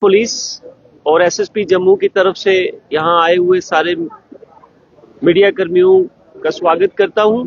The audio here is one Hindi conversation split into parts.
पुलिस और एसएसपी जम्मू की तरफ से यहाँ आए हुए सारे मीडिया कर्मियों का स्वागत करता हूँ।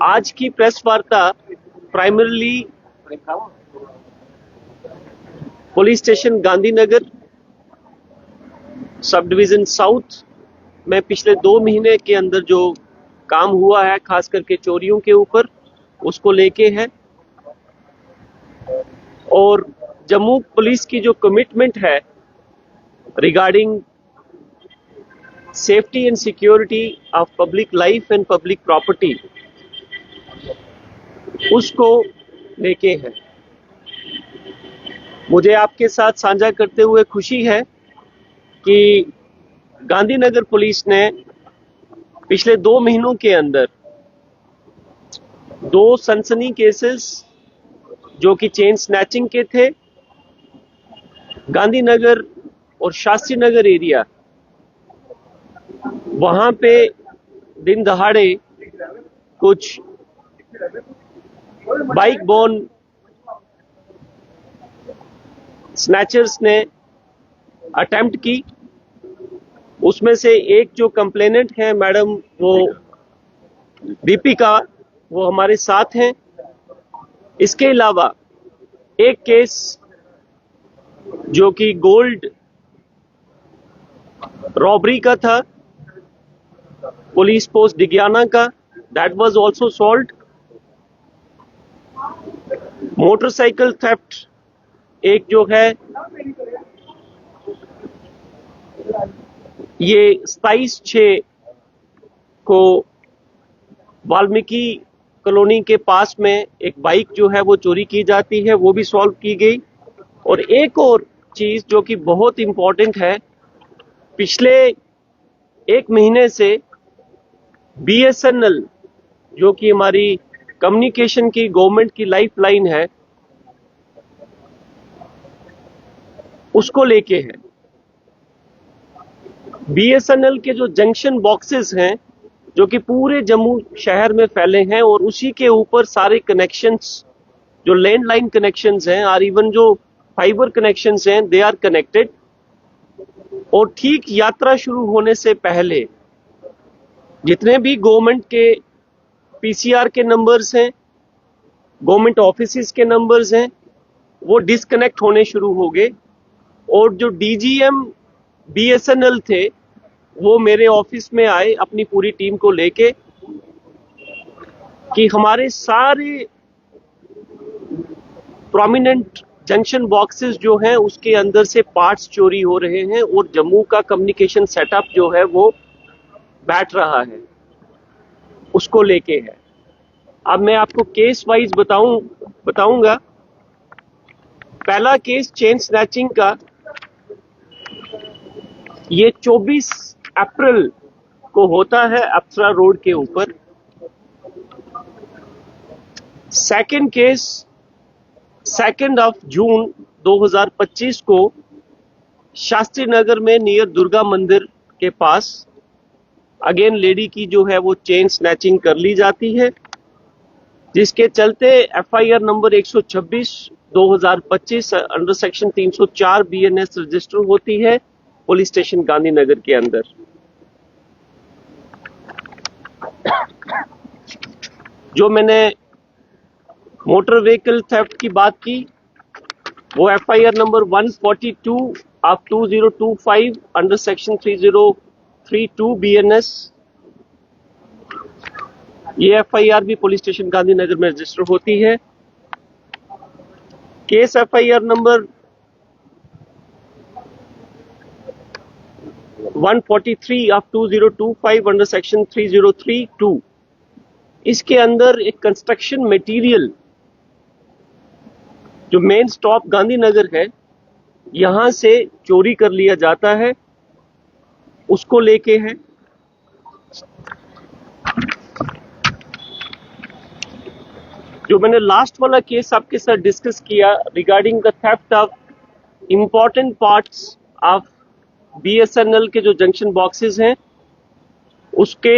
आज की प्रेस वार्ता primarily police station Gandhinagar sub division south में पिछले 2 महीने के अंदर जो काम हुआ है, खास करके चोरियों के ऊपर, उसको लेके है। और जम्मू पुलिस की जो कमिटमेंट है regarding safety and security of public life and public property, उसको लेके है। मुझे आपके साथ साझा करते हुए खुशी है कि गांधीनगर पुलिस ने पिछले 2 महीनों के अंदर 2 सनसनी केसेस जो कि चेन स्नैचिंग के थे, गांधीनगर और शास्त्री नगर एरिया, वहां पे दिन दहाड़े कुछ बाइक बोर्न स्नैचर्स ने अटेम्प्ट की। उसमें से एक जो कंप्लेनेंट है मैडम, वो दीपिका, वो हमारे साथ हैं। इसके अलावा एक केस जो कि गोल्ड रॉबरी का था, पुलिस पोस्ट डिगियाना का, that was also solved. Motorcycle theft एक जो है, ये 27/6 को वाल्मीकि कॉलोनी के पास में एक बाइक जो है वो चोरी की जाती है, वो भी सॉल्व की गई। और एक और चीज जो कि बहुत इंपॉर्टेंट है, पिछले 1 महीने से बीएसएनएल जो कि हमारी कम्युनिकेशन की गवर्नमेंट की लाइफलाइन है, उसको लेके है। बीएसएनएल के जो जंक्शन बॉक्सेस हैं जो कि पूरे जम्मू शहर में फैले हैं, और उसी के ऊपर सारे कनेक्शंस, जो लैंडलाइन कनेक्शंस हैं और इवन जो फाइबर कनेक्शंस हैं, दे आर कनेक्टेड। और ठीक यात्रा शुरू होने से पहले जितने भी गवर्नमेंट के पीसीआर के नंबर्स हैं, गवर्नमेंट ऑफिसेस के नंबर्स हैं, वो डिस्कनेक्ट होने शुरू हो गए। और जो डीजीएम बीएसएनएल थे, वो मेरे ऑफिस में आए अपनी पूरी टीम को लेके कि हमारे सारे प्रोमिनेंट जंक्शन बॉक्सेस जो हैं उसके अंदर से पार्ट्स चोरी हो रहे हैं और जम्मू का कम्युनिकेशन सेटअप जो है वो बैठ रहा है, उसको लेके है। अब मैं आपको केस वाइज बताऊंगा। पहला केस चेन स्नैचिंग का, ये 24 अप्रैल को होता है अप्सरा रोड के ऊपर। सेकंड केस 2 जून 2025 को शास्त्री नगर में नियर दुर्गा मंदिर के पास अगेन लेडी की जो है वो चेन स्नैचिंग कर ली जाती है, जिसके चलते FIR number 126 2025 under section 304 BNS register होती है पुलिस स्टेशन गांधीनगर के अंदर। जो मैंने मोटर व्हीकल थेफ्ट की बात की, वो FIR number 142 of 2025 under section 3032 BNS, ये एफआईआर भी पुलिस स्टेशन गांधीनगर में रजिस्टर होती है। Case FIR number 143 of 2025 under section 3032, इसके अंदर एक कंस्ट्रक्शन मटेरियल जो मेन स्टॉप गांधीनगर है, यहां से चोरी कर लिया जाता है, उसको लेके है। जो मैंने लास्ट वाला केस आपके साथ डिस्कस किया regarding the theft of important parts of BSNL के जो जंक्शन बॉक्सेस हैं, उसके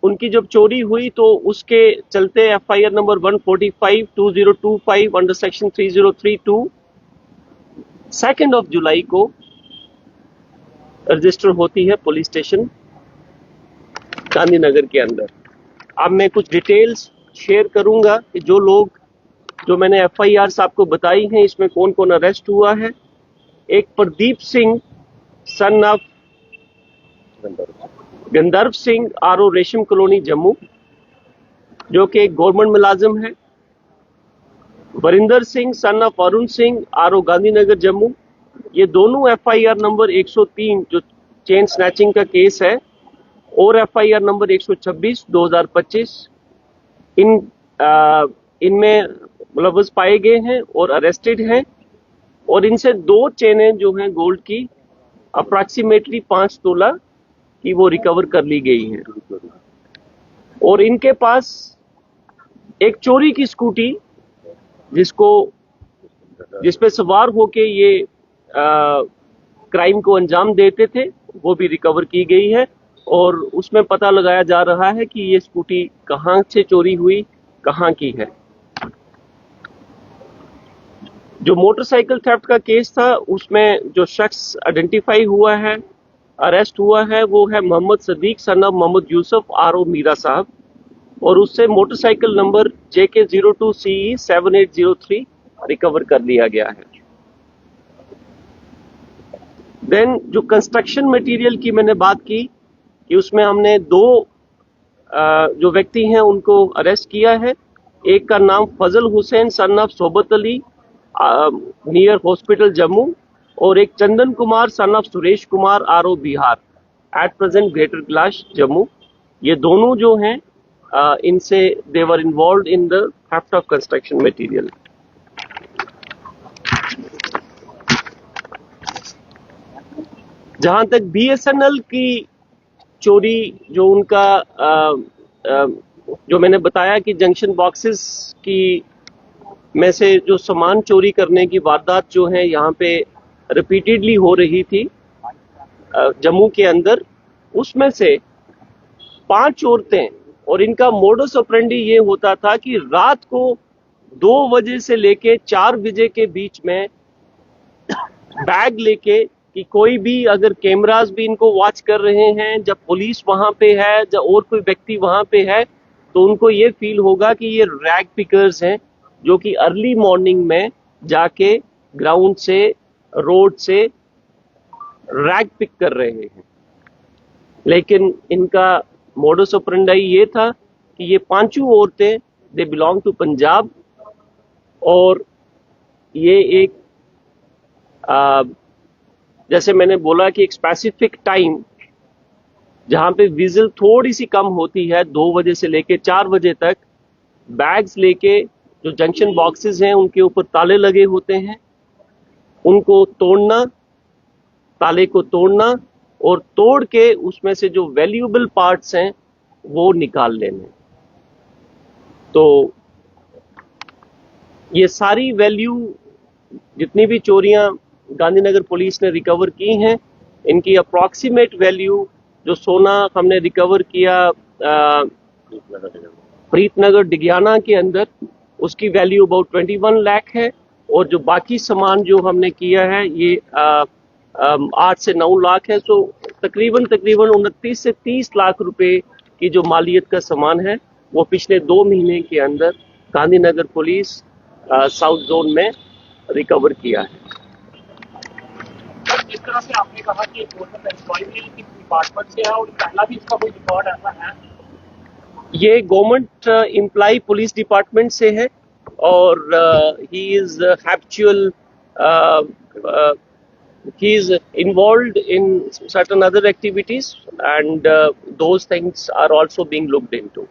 उनकी जब चोरी हुई तो उसके चलते एफआईआर नंबर 145/2025 अंडर सेक्शन 3032 2 जुलाई को रजिस्टर होती है पुलिस स्टेशन गांधीनगर के अंदर। अब मैं कुछ डिटेल्स शेयर करूंगा कि जो मैंने एफआईआर आपको बताई हैं, इसमें कौन कौन अरेस्ट हुआ है। एक Pradeep Singh son of Gandharva Singh RO रेशम कॉलोनी जम्मू, जो कि एक गवर्नमेंट मुलाजिम है। Varinder Singh son of Arun Singh RO Gandhinagar Jammu, ये दोनों एफआईआर नंबर 103 जो चेन स्नैचिंग का केस है और एफआईआर नंबर 126 2025 इनमें मुलव्वस पाए गए हैं और अरेस्टेड हैं। और इनसे 2 चेनें जो हैं गोल्ड की अप्रॉक्सीमेटली 5 तोला की वो रिकवर कर ली गई हैं। और इनके पास एक चोरी की स्कूटी जिस पे सवार होके ये क्राइम को अंजाम देते थे, वो भी रिकवर की गई है। और उसमें पता लगाया जा रहा है कि ये स्कूटी कहाँ से चोरी हुई, कहाँ की है। जो मोटरसाइकिल थेफ्ट का केस था, उसमें जो शख्स आइडेंटिफाई हुआ है, अरेस्ट हुआ है, वो है Mohammad Sadiq son of Mohammad Yusuf R O Meera Sahab, और उससे मोटरसाइकिल नंबर JK02CE 7803 रिकवर कर लिया गया है। देन जो कंस्ट्रक्शन मटेरियल की मैंने बात की कि उसमें हमने 2 जो व्यक्ति हैं उनको अरेस्ट किया है। एक का नाम फजल हुसैन सन ऑफ सोबत अली नियर हॉस्पिटल जम्मू, और एक Chandan Kumar son of Suresh Kumar RO Bihar at present Greater Kailash Jammu. ये दोनों जो हैं इनसे they were involved in the theft of construction material. जहां तक BSNL की चोरी, जो उनका जो मैंने बताया कि जंक्शन बॉक्सेस की में से जो सामान चोरी करने की वारदात जो है यहाँ पे रिपीटेडली हो रही थी जम्मू के अंदर, उसमें से 5 औरतें, और इनका मोडस ऑपरेंडी ये होता था कि रात को 2 बजे से लेके 4 बजे के बीच में बैग लेके, कि कोई भी अगर कैमरास भी इनको वॉच कर रहे हैं, जब पुलिस वहां पे है, जब और कोई व्यक्ति वहां पे है, तो उनको ये फील होगा कि ये रैग पिकर्स हैं जो कि अर्ली मॉर्निंग में जाके ग्राउंड से, रोड से रैग पिक कर रहे हैं। लेकिन इनका मोडस ऑपरेंडाई ये था कि ये 5 औरतें दे बिलोंग टू पंजाब, और ये एक जैसे मैंने बोला कि एक स्पेसिफिक टाइम जहां पे विजिल थोड़ी सी कम होती है, 2 बजे से लेके 4 बजे तक, बैग्स लेके जो जंक्शन बॉक्सेस हैं उनके ऊपर ताले लगे होते हैं, उनको तोड़ना, ताले को तोड़ना और तोड़ के उसमें से जो वैल्यूएबल पार्ट्स हैं वो निकाल लेने। तो ये सारी वैल्यू, जितनी भी चोरियां गांधीनगर पुलिस ने रिकवर की हैं, इनकी अप्रॉक्सीमेट वैल्यू, जो सोना हमने रिकवर किया प्रीतनगर डिगियाना के अंदर, उसकी वैल्यू अबाउट 21 लाख है। और जो बाकी सामान जो हमने किया है ये 8 से 9 लाख है। सो तकरीबन 29 से 30 लाख रुपए की जो मालियत का सामान है वो पिछले 2 महीने के अंदर गांधीनगर पुलिस साउथ जोन में रिकवर किया है। जिस तरह से आपने कहा कि गवर्नमेंट एम्प्लॉय की डिपार्टमेंट से है और पहला भी इसका कोई रिकॉर्ड ऐसा है? ये गवर्नमेंट एम्प्लॉय पुलिस डिपार्टमेंट से है, और he is habitual, he is involved in certain other activities, and those things are also being looked into.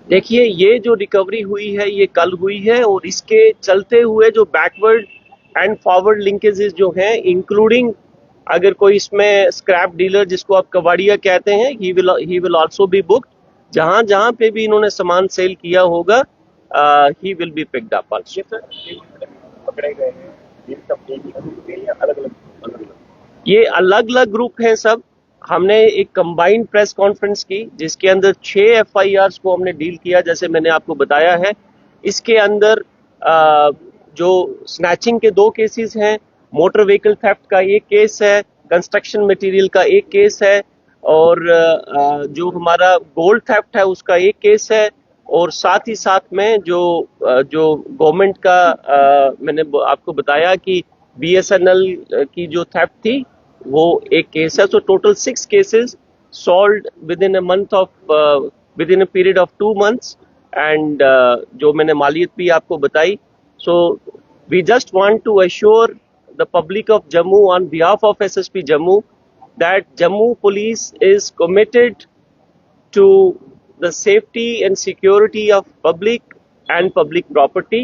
देखिए, ये जो रिकवरी हुई है ये कल हुई है, और इसके चलते हुए जो बैकवर्ड एंड फॉरवर्ड लिंकेजेस जो हैं, इंक्लूडिंग अगर कोई इसमें स्क्रैप डीलर जिसको आप कबाड़िया कहते हैं, he will also be booked. जहां जहां पे भी इन्होंने सामान सेल किया होगा, he will be picked up also. ये सर ये पकड़े गए हैं ये सब एक ही ग्रुप के या अलग अलग? ये अलग अलग ग्रुप हैं सब। हमने एक कंबाइंड प्रेस कॉन्फ्रेंस की जिसके अंदर 6 FIRs को हमने डील किया, जैसे मैंने आपको बताया है। इसके अंदर जो स्नैचिंग के 2 केसेस हैं, मोटर व्हीकल थेफ्ट का 1 केस है, कंस्ट्रक्शन मटेरियल का 1 केस है, और जो हमारा गोल्ड थेफ्ट है उसका 1 केस है, और साथ ही साथ में जो गवर्नमेंट का मैंने आपको बताया कि BSNL की जो थेफ्ट थी वो 1 केस है। So total 6 cases solved with in a period of 2 months, and जो मैंने मालियत भी आपको बताई। So we just want to assure the public of Jammu on behalf of SSP Jammu that Jammu Police is committed to the safety and security of public and public property.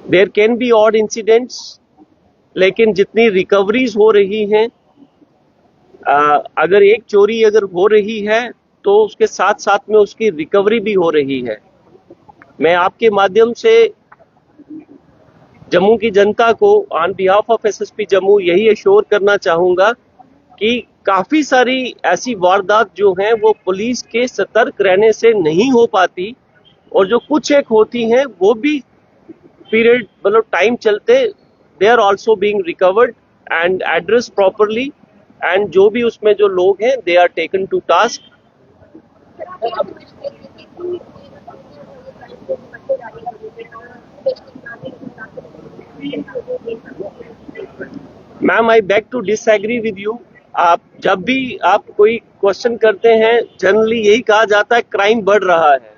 There can be odd incidents, लेकिन जितनी रिकवरीज हो रही हैं, अगर एक चोरी अगर हो रही है तो उसके साथ साथ में उसकी रिकवरी भी हो रही है। मैं आपके माध्यम से जम्मू की जनता को on behalf of SSP Jammu यही एश्योर करना चाहूंगा कि काफी सारी ऐसी वारदात जो हैं वो पुलिस के सतर्क रहने से नहीं हो पाती, और जो कुछ एक होती हैं वो भी पीरियड मतलब टाइम चलते they are also being recovered and addressed properly, and जो भी उसमें जो लोग हैं they are taken to task. Ma'am I back to disagree with you. आप जब भी आप कोई क्वेश्चन करते हैं जनरली यही कहा जाता है क्राइम बढ़ रहा है,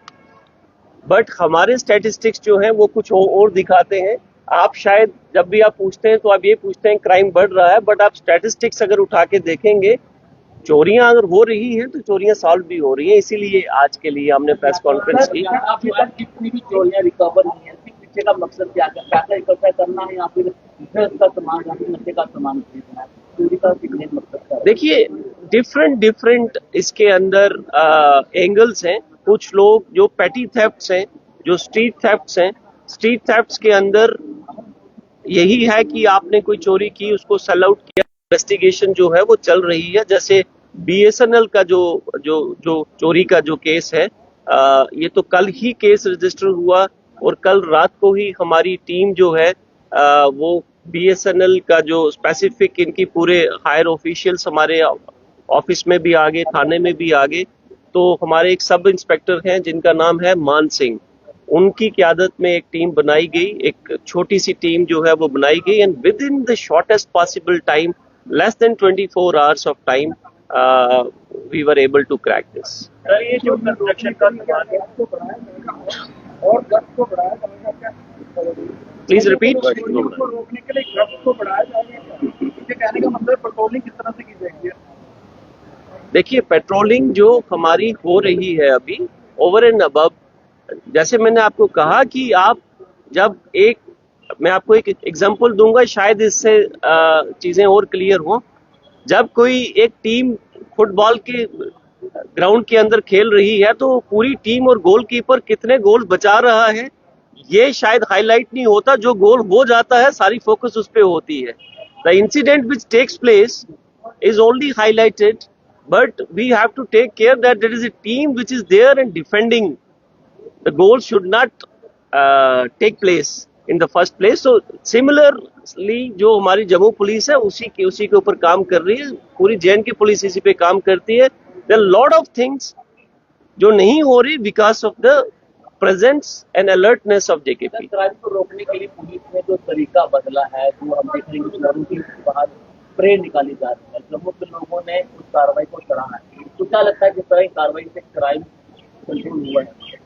बट हमारे स्टैटिस्टिक्स जो हैं वो कुछ और दिखाते हैं। आप शायद जब भी आप पूछते हैं तो आप ये पूछते हैं क्राइम बढ़ रहा है, बट आप स्टैटिस्टिक्स अगर उठा के देखेंगे चोरियां अगर हो रही हैं तो चोरियां सॉल्व भी हो रही हैं। इसीलिए आज के लिए हमने प्रेस कॉन्फ्रेंस की। जितनी भी चोरियां रिकवर हुई हैं पीछे का मकसद क्या है? पैसा इकट्ठा करना है या फिर ड्रग्स का सामान या फिर नशे का सामान खरीदना है? चोरी का कितने मकसद क्या है? देखिए डिफरेंट इसके अंदर एंगल्स हैं। कुछ लोग जो पेटी थेफ्ट्स हैं, जो स्ट्रीट थेफ्ट्स हैं, स्ट्रीट थेफ्ट्स के अंदर यही है कि आपने कोई चोरी की, उसको सेल आउट किया, इन्वेस्टिगेशन जो है वो चल रही है। जैसे BSNL का जो चोरी का जो केस है, ये तो कल ही केस रजिस्टर हुआ, और कल रात को ही हमारी टीम जो है वो BSNL का जो स्पेसिफिक इनकी पूरे हायर ऑफिशियल्स हमारे ऑफिस में भी आ गए, थाने में भी आ गए। तो हमारे एक सब इंस्पेक्टर हैं जिनका नाम है मान सिंह, उनकी क़यादत में एक टीम बनाई गई, एक छोटी सी टीम जो है वो बनाई गई, and within the shortest possible time, less than 24 hours of time, we were able to crack this. Sir ये जो कंस्ट्रक्शन का सामान है और ड्रग्स को बढ़ाया जाएगा क्या? Please repeat. को रोकने के लिए ड्रग्स को बढ़ाया जाएगा? ये कहने का मतलब पेट्रोलिंग किस तरह से की जाएगी? देखिए पेट्रोलिंग जो हमारी हो रही है अभी ओवर एंड अबव, जैसे मैंने आपको कहा कि आप जब मैं आपको एक एग्जांपल दूंगा, शायद इससे चीजें और क्लियर हो। जब कोई एक टीम फुटबॉल के ग्राउंड के अंदर खेल रही है तो पूरी टीम और गोलकीपर कितने गोल बचा रहा है ये शायद हाईलाइट नहीं होता। जो गोल हो जाता है सारी फोकस उस पर होती है। The incident which takes place is only highlighted, but we have to take care that there is a team which is there and defending. The goal should not take place in the first place. So similarly जो हमारी जम्मू पुलिस है उसी के ऊपर काम कर रही है, पूरी JNK पुलिस इसी पे काम करती है। There are lot of things जो नहीं हो रही because of the presence and alertness of JKP. Crime को रोकने के लिए पुलिस ने जो तरीका बदला है, जो हम देख रहे हैं शहरों के बाहर स्प्रे निकाली जा रही है, जम्मू के लोगों ने उस कार्रवाई को सराहा है। तो क्या लगता है कि तरह की कार्रवाई से क्राइम कंट्रोल हुआ है?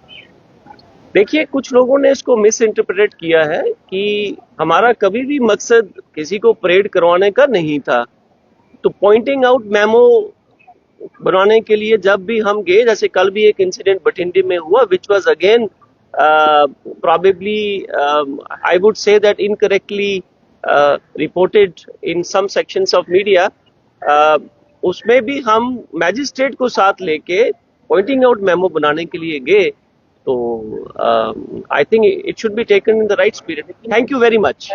देखिए कुछ लोगों ने इसको मिस इंटरप्रेट किया है कि हमारा कभी भी मकसद किसी को परेड करवाने का नहीं था। तो पॉइंटिंग आउट मेमो बनाने के लिए जब भी हम गए, जैसे कल भी एक इंसिडेंट बठिंडे में हुआ which was again probably I would say that incorrectly reported in some sections of media, उसमें भी हम मैजिस्ट्रेट को साथ लेके पॉइंटिंग आउट मेमो बनाने के लिए गए तो I think it should be taken in the right spirit. Thank you very much.